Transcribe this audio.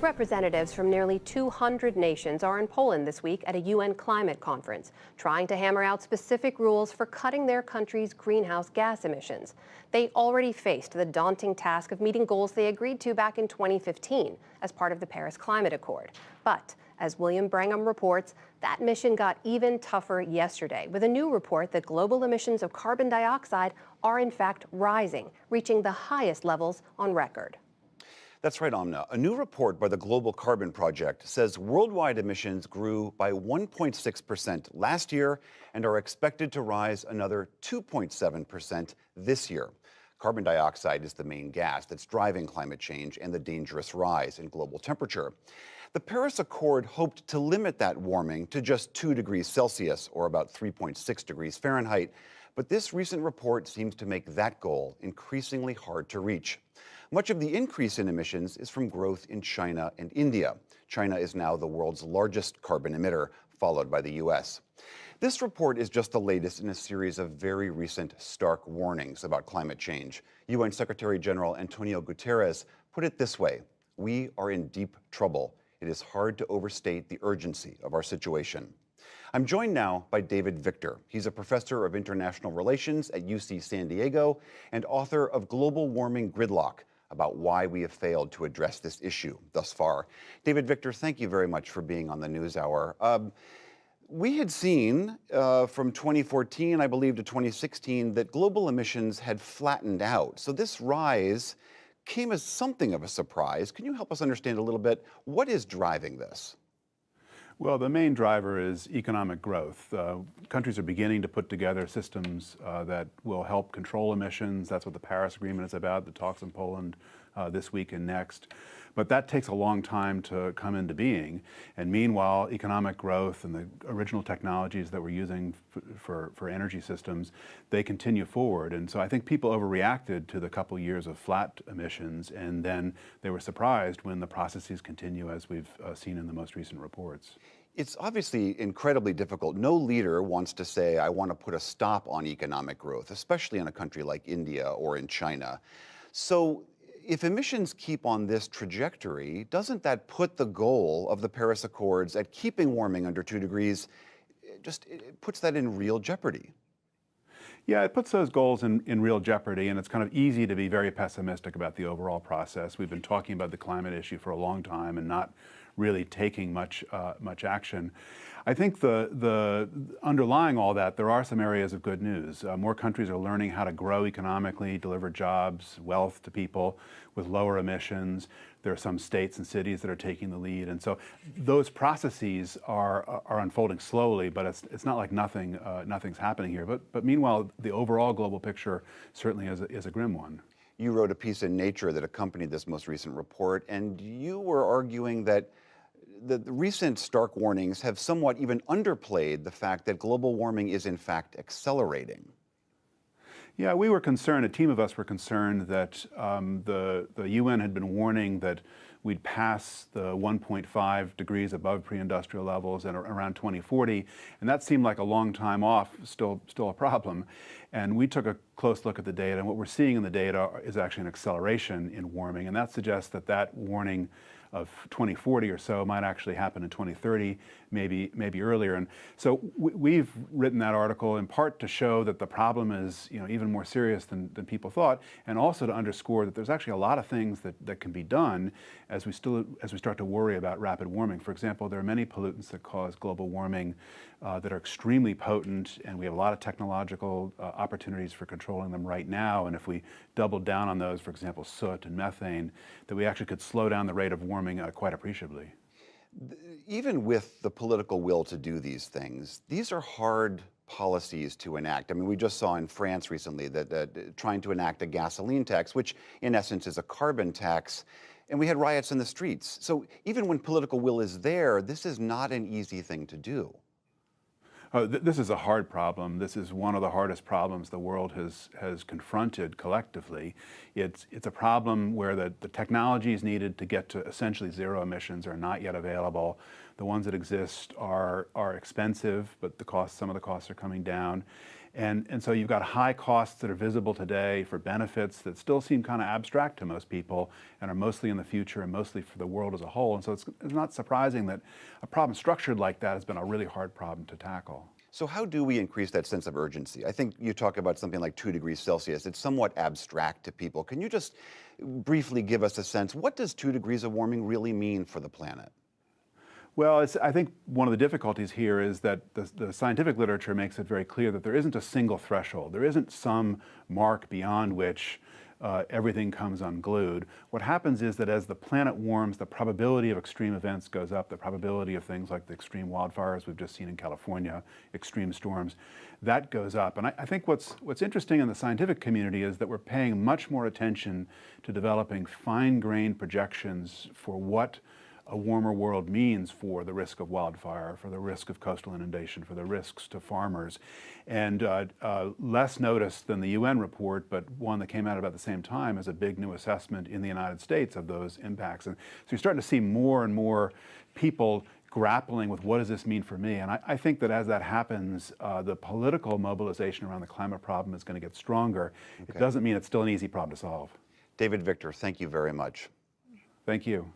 Representatives from nearly 200 nations are in Poland this week at a UN climate conference, trying to hammer out specific rules for cutting their country's greenhouse gas emissions. They already faced the daunting task of meeting goals they agreed to back in 2015 as part of the Paris Climate Accord. But as William Brangham reports, that mission got even tougher yesterday with a new report that global emissions of carbon dioxide are in fact rising, reaching the highest levels on record. That's right, Amna. A new report by the Global Carbon Project says worldwide emissions grew by 1.6% last year and are expected to rise another 2.7% this year. Carbon dioxide is the main gas that's driving climate change and the dangerous rise in global temperature. The Paris Accord hoped to limit that warming to just 2 degrees Celsius, or about 3.6 degrees Fahrenheit. But this recent report seems to make that goal increasingly hard to reach. Much of the increase in emissions is from growth in China and India. China is now the world's largest carbon emitter, followed by the U.S. This report is just the latest in a series of very recent stark warnings about climate change. UN Secretary General Antonio Guterres put it this way: "We are in deep trouble. It is hard to overstate the urgency of our situation." I'm joined now by David Victor. He's a professor of international relations at UC San Diego and author of Global Warming Gridlock, about why we have failed to address this issue thus far. David Victor, thank you very much for being on the NewsHour. We had seen from 2014, I believe, to 2016 that global emissions had flattened out. So this rise came as something of a surprise. Can you help us understand a little bit what is driving this? Well, the main driver is economic growth. Countries are beginning to put together systems that will help control emissions. That's what the Paris Agreement is about, the talks in Poland this week and next. But that takes a long time to come into being. And meanwhile, economic growth and the original technologies that we're using for energy systems, they continue forward. And so I think people overreacted to the couple years of flat emissions, and then they were surprised when the processes continue, as we've seen in the most recent reports. It's obviously incredibly difficult. No leader wants to say, I want to put a stop on economic growth, especially in a country like India or in China. So if emissions keep on this trajectory, doesn't that put the goal of the Paris Accords at keeping warming under 2 degrees, it puts that in real jeopardy? Yeah, it puts those goals in real jeopardy, and it's kind of easy to be very pessimistic about the overall process. We've been talking about the climate issue for a long time and not really taking much action. I think the underlying all that, there are some areas of good news. More countries are learning how to grow economically, deliver jobs, wealth to people with lower emissions. There are some states and cities that are taking the lead, and so those processes are unfolding slowly. But it's not like nothing's happening here. But meanwhile, the overall global picture certainly is a grim one. You wrote a piece in Nature that accompanied this most recent report, and you were arguing that the recent stark warnings have somewhat even underplayed the fact that global warming is in fact accelerating. Yeah, we were concerned, a team of us were concerned that the UN had been warning that we'd pass the 1.5 degrees above pre-industrial levels at around 2040, and that seemed like a long time off, still a problem. And we took a close look at the data, and what we're seeing in the data is actually an acceleration in warming, and that suggests that warning of 2040 or so might actually happen in 2030, maybe earlier. And so we've written that article in part to show that the problem is even more serious than people thought, and also to underscore that there's actually a lot of things that can be done as we start to worry about rapid warming. For example, there are many pollutants that cause global warming that are extremely potent, and we have a lot of technological opportunities for controlling them right now. And if we doubled down on those, for example, soot and methane, that we actually could slow down the rate of warming quite appreciably. Even with the political will to do these things, these are hard policies to enact. I mean, we just saw in France recently that trying to enact a gasoline tax, which in essence is a carbon tax, and we had riots in the streets. So even when political will is there, this is not an easy thing to do. This is a hard problem. This is one of the hardest problems the world has confronted collectively. It's a problem where the technologies needed to get to essentially zero emissions are not yet available. The ones that exist are expensive, but some of the costs are coming down. And so you've got high costs that are visible today for benefits that still seem kind of abstract to most people and are mostly in the future and mostly for the world as a whole. And so it's not surprising that a problem structured like that has been a really hard problem to tackle. So how do we increase that sense of urgency? I think you talk about something like 2 degrees Celsius. It's somewhat abstract to people. Can you just briefly give us a sense, what does 2 degrees of warming really mean for the planet? Well, I think one of the difficulties here is that the scientific literature makes it very clear that there isn't a single threshold. There isn't some mark beyond which everything comes unglued. What happens is that as the planet warms, the probability of extreme events goes up, the probability of things like the extreme wildfires we've just seen in California, extreme storms, that goes up. And I think what's interesting in the scientific community is that we're paying much more attention to developing fine-grained projections for what a warmer world means for the risk of wildfire, for the risk of coastal inundation, for the risks to farmers. And less noticed than the UN report, but one that came out about the same time, is a big new assessment in the United States of those impacts. And so you're starting to see more and more people grappling with what does this mean for me? And I think that as that happens, the political mobilization around the climate problem is going to get stronger. Okay. It doesn't mean it's still an easy problem to solve. David Victor, thank you very much. Thank you.